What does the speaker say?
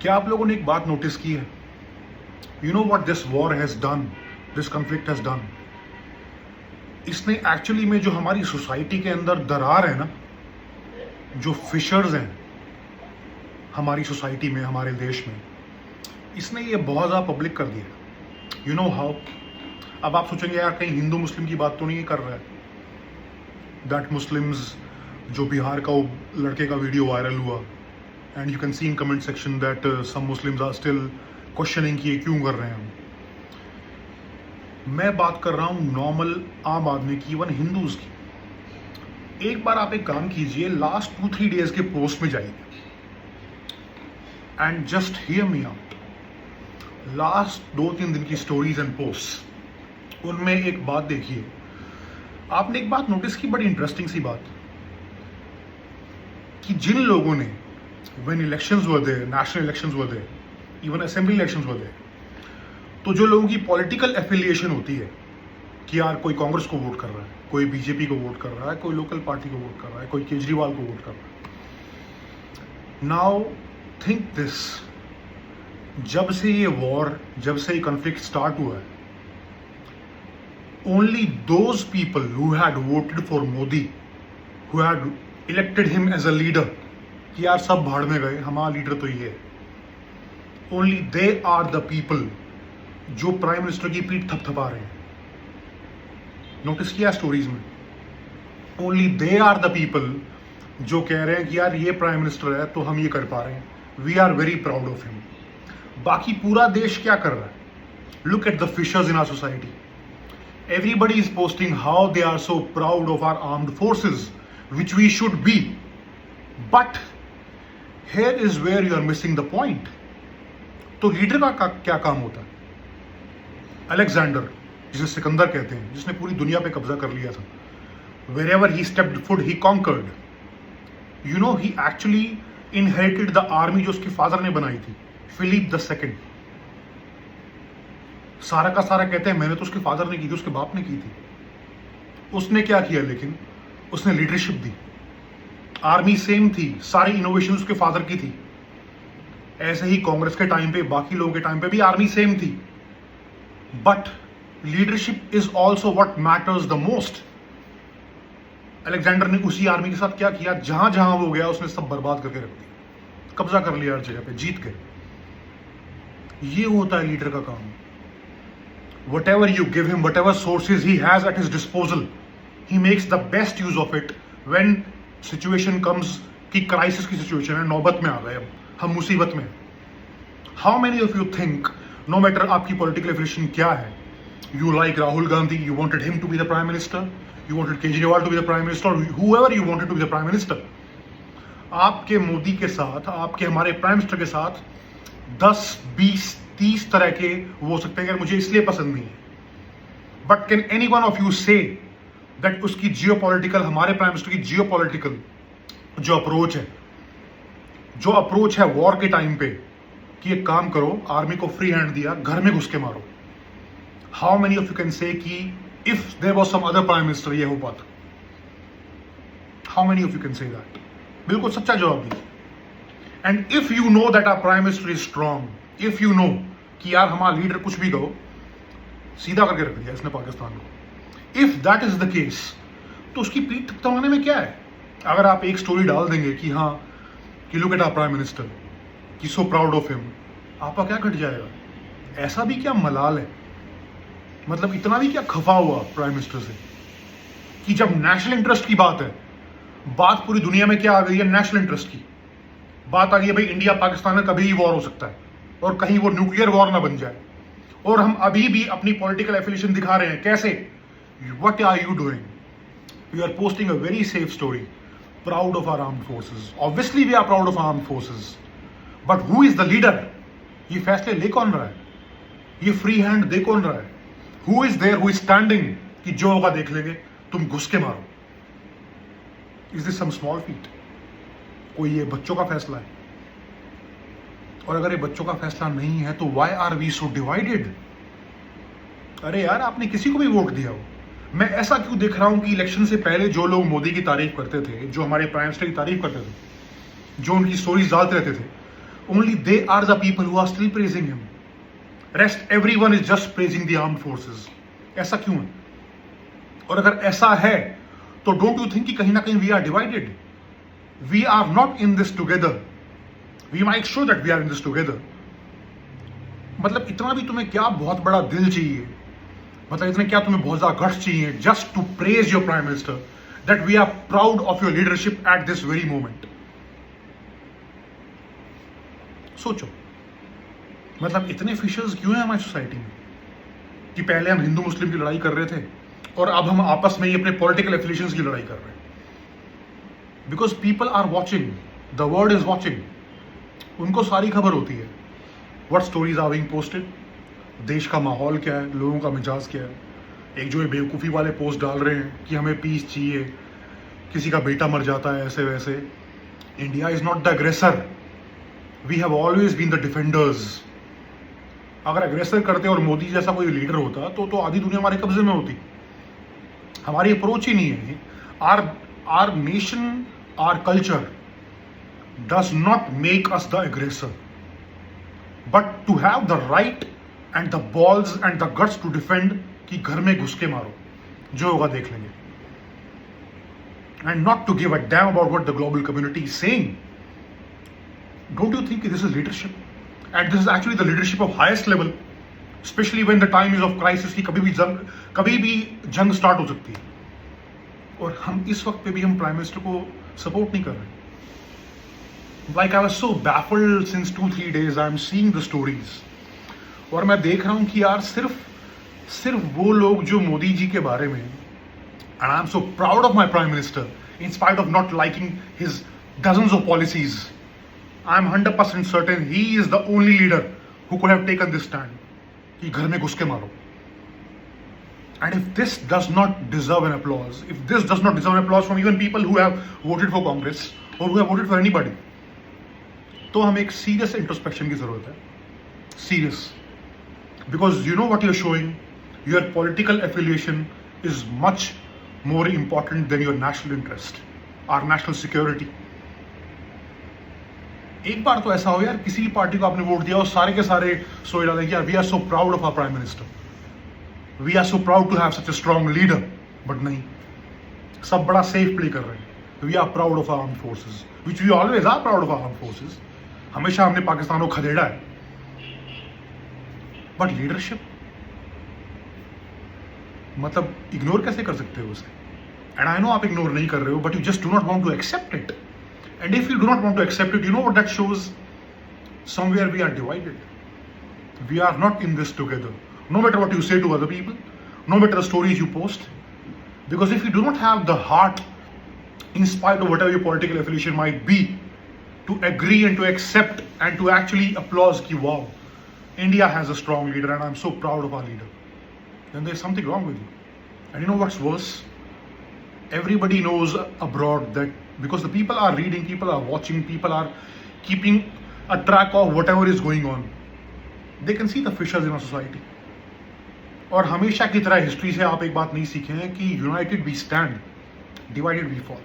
क्या आप लोगों ने एक बात नोटिस की है? You know what this war has done, this conflict has done. इसने एक्चुअली में जो हमारी सोसाइटी के अंदर दरार है ना, जो फिशर्स हैं हमारी सोसाइटी में, हमारे देश में, इसने ये बहुत ज़्यादा पब्लिक कर दिया। You know how? अब आप सोचेंगे यार कहीं हिंदू मुस्लिम की बात तो नहीं कर रहा है। दैट मुस्लिम्स, जो बिहार का वो लड़के का वीडियो वायरल हुआ, and you can see in comment section that some Muslims are still questioning कि ये क्यों कर रहे हैं हम। मैं बात कर रहा हूँ नॉर्मल आम आदमी की, इवन हिंदूज की। एक बार आप एक काम कीजिए, लास्ट 2-3 डेज के पोस्ट में जाइए and just hear me out. Last 2-3 दिन की स्टोरीज एंड पोस्ट, उनमें एक बात देखिए। आपने एक बात नोटिस की, बड़ी इंटरेस्टिंग सी बात, कि जिन लोगों ने when elections were there, national elections were there, even assembly elections were there, तो जो लोगों की पॉलिटिकल एफिलिएशन होती है कि यार कोई कांग्रेस को वोट कर रहा है, कोई बीजेपी को वोट कर रहा है, कोई लोकल पार्टी को वोट कर रहा है, कोई केजरीवाल को वोट कर रहा है। नाउ थिंक दिस, जब से ये वॉर, जब से ये कॉन्फ्लिक्ट स्टार्ट हुआ है, only those people who had voted for Modi, who had elected him as a leader, कि यार सब भाड़ में गए, हमारा लीडर तो ये है, only they are the people जो प्राइम मिनिस्टर की पीठ थपथपा रहे हैं। नोटिस किया स्टोरीज में? Only they are the people जो कह रहे हैं कि यार ये प्राइम मिनिस्टर है तो हम ये कर पा रहे हैं, we are very proud of him. बाकी पूरा देश क्या कर रहा है? Look at the fissures in our society. Everybody is posting how they are so proud of our armed forces, which we should be. But here is where you are missing the point. तो leader का क्या काम होता है? Alexander, जिसे सिकंदर कहते हैं, जिसने पूरी दुनिया पे कब्जा कर लिया था, wherever he stepped foot he conquered. You know, he actually inherited the army जो उसके फादर ने बनाई थी, फिलिप द सेकंड। सारा का सारा कहते हैं मैंने तो उसके फादर ने की थी, उसके बाप ने की थी। उसने क्या किया? लेकिन उसने लीडरशिप दी, आर्मी सेम थी, सारी इनोवेशन उसके फादर की थी। ऐसे ही कांग्रेस के टाइम पे, बाकी लोगों के टाइम पे भी आर्मी सेम थी, but leadership is also what matters the most. Alexander ने उसी आर्मी के साथ क्या किया? जहां जहां वो गया उसने सब बर्बाद करके रख दिया, कब्जा कर लिया हर जगह पे, जीत गए। ये होता है लीडर का काम। Whatever you give him, whatever sources he has at his disposal, he makes the best use of it when situation comes कि crisis की situation है, नौबत में आ गए, हम मुसीबत में। How many of you think, no matter आपकी political affiliation क्या है, you like Rahul Gandhi, you wanted him to be the prime minister, you wanted Kejriwal to be the prime minister, or whoever you wanted to be the prime minister, आपके मोदी के साथ, आपके हमारे prime minister के साथ 10, 20, 30 तरह के वो हो सकते हैं कि मुझे इसलिए पसंद नहीं है। But can any one of you say that उसकी जियोपॉलिटिकल, हमारे प्राइम मिनिस्टर की जियोपॉलिटिकल जो अप्रोच है वॉर के टाइम पे, कि एक काम करो, आर्मी को फ्री हैंड दिया, घर में घुस के मारो। How many of you can say कि if there was some other prime minister ये हो पाता? How many of you can say that? बिल्कुल सच्चा जवाब दीजिए। And if you know that our prime minister is strong, if you know कि यार हमारा लीडर कुछ भी कहो, सीधा करके रख दिया इसने पाकिस्तान को, if that is the case, तो उसकी पीठ थपथपाने में क्या है? अगर आप एक स्टोरी डाल देंगे कि हाँ, कि look at our prime minister, कि सो प्राउड ऑफ हिम, आपका क्या घट जाएगा? ऐसा भी क्या मलाल है? मतलब इतना भी क्या खफा हुआ प्राइम मिनिस्टर से कि जब नेशनल इंटरेस्ट की बात है, बात पूरी दुनिया में क्या आ गई है? नेशनल इंटरेस्ट की बात आ गई है। भाई इंडिया पाकिस्तान में कभी भी वॉर हो सकता है, और कहीं वो न्यूक्लियर वॉर ना बन जाए, और हम अभी भी अपनी पॉलिटिकल एफिलिएशन दिखा रहे हैं। कैसे? What are you doing? You are posting a very safe story, proud of our armed forces. Obviously we are proud of armed forces, but who is the leader? ये फैसले ले कौन रहा है? ये फ्री हैंड दे कौन रहा है? Who is there, who is standing कि जो होगा देख लेंगे, तुम घुस के मारो? Is this some small feat? कोई ये बच्चों का फैसला है? और अगर ये बच्चों का फैसला नहीं है तो why are we so divided? अरे यार, आपने किसी को भी वोट दिया हो। मैं ऐसा क्यों देख रहा हूं कि इलेक्शन से पहले जो लोग मोदी की तारीफ करते थे, जो हमारे प्राइम मिनिस्टर की तारीफ करते थे, जो उनकी स्टोरीज डालते रहते थे, only they are the people who are still praising him. Rest everyone is just praising the armed forces. ऐसा क्यों है? और अगर ऐसा है तो डोंट यू थिंक कि कहीं ना कहीं we are divided? We are not in this together. We might show that we are in this together. मतलब इतना भी तुम्हें क्या बहुत बड़ा दिल चाहिए, मतलब इतने क्या तुम्हें बहुत ज्यादा गट्स चाहिए just to praise your prime minister that we are proud of your leadership at this very moment. सोचो, मतलब इतने फिशर्स क्यों हैं हमारी सोसाइटी में कि पहले हम हिंदू मुस्लिम की लड़ाई कर रहे थे और अब हम आपस में ही अपने पॉलिटिकल एफिलिएशंस की लड़ाई कर रहे हैं. Because people are watching, the world is watching. उनको सारी खबर होती है. What stories are being posted, देश का माहौल क्या है, लोगों का मिजाज क्या है. एक जो ये बेवकूफ़ी वाले पोस्ट डाल रहे हैं कि हमें पीस चाहिए, किसी का बेटा मर जाता है ऐसे वैसे. India is not the aggressor. We have always been the defenders. अगर अग्रेसर करते और मोदी जैसा कोई लीडर होता तो आधी दुनिया हमारे कब्जे में होती. हमारी अप्रोच ही नहीं है. Our nation, our culture does not make us the aggressor, but to have the right and the balls and the guts to defend कि घर में घुस के मारो, जो होगा देख लेंगे. And not to give a damn about what the global community is saying. Don't you think this is leadership? And this is actually the leadership of highest level, especially when the time is of crisis कि कभी भी जंग start हो सकती है. और हम इस वक्त पे भी हम प्राइम मिनिस्टर को सपोर्ट नहीं कर रहे. Like I was so baffled since 2-3 days. I am seeing the stories. और मैं देख रहा हूँ कि यार सिर्फ वो लोग जो मोदी जी के बारे में, and I am so proud of my prime minister in spite of not liking his dozens of policies. I am 100% certain he is the only leader who could have taken this stand कि घर में घुस के मारो. And if this does not deserve an applause, if this does not deserve an applause from even people who have voted for Congress or who have voted for anybody, तो हमें एक serious introspection की जरूरत है. Serious. Because you know what you're showing, your political affiliation is much more important than your national interest, our national security. एक बार तो ऐसा हो यार, किसी भी पार्टी को आपने वोट दिया और सारे के सारे सोच डालें कि यार we are so proud of our prime minister, we are so proud to have such a strong leader. But नहीं, सब बड़ा सेफ प्ले कर रहे हैं. We are proud of our armed forces, which we always are proud of our armed forces. हमेशा हमने पाकिस्तान को खदेड़ा है. बट लीडरशिप मतलब इग्नोर कैसे कर सकते हो उसे? एंड आई नो आप इग्नोर नहीं कर रहे हो, but you just do not want to accept it. And if you do not want to accept it, you know what that shows? Somewhere we are divided. We are not in this together. No matter what you say to other people, no matter the stories you post. Because if you do not have the heart, in spite of whatever your political affiliation might be, to agree and to accept and to actually applaud ki wow, India has a strong leader and I'm so proud of our leader, then there's something wrong with you. And you know what's worse? Everybody knows abroad that because the people are reading, people are watching, people are keeping a track of whatever is going on, they can see the fissures in our society. और हमेशा की तरह history से आप एक बात नहीं सीखे हैं कि united we stand, divided we fall.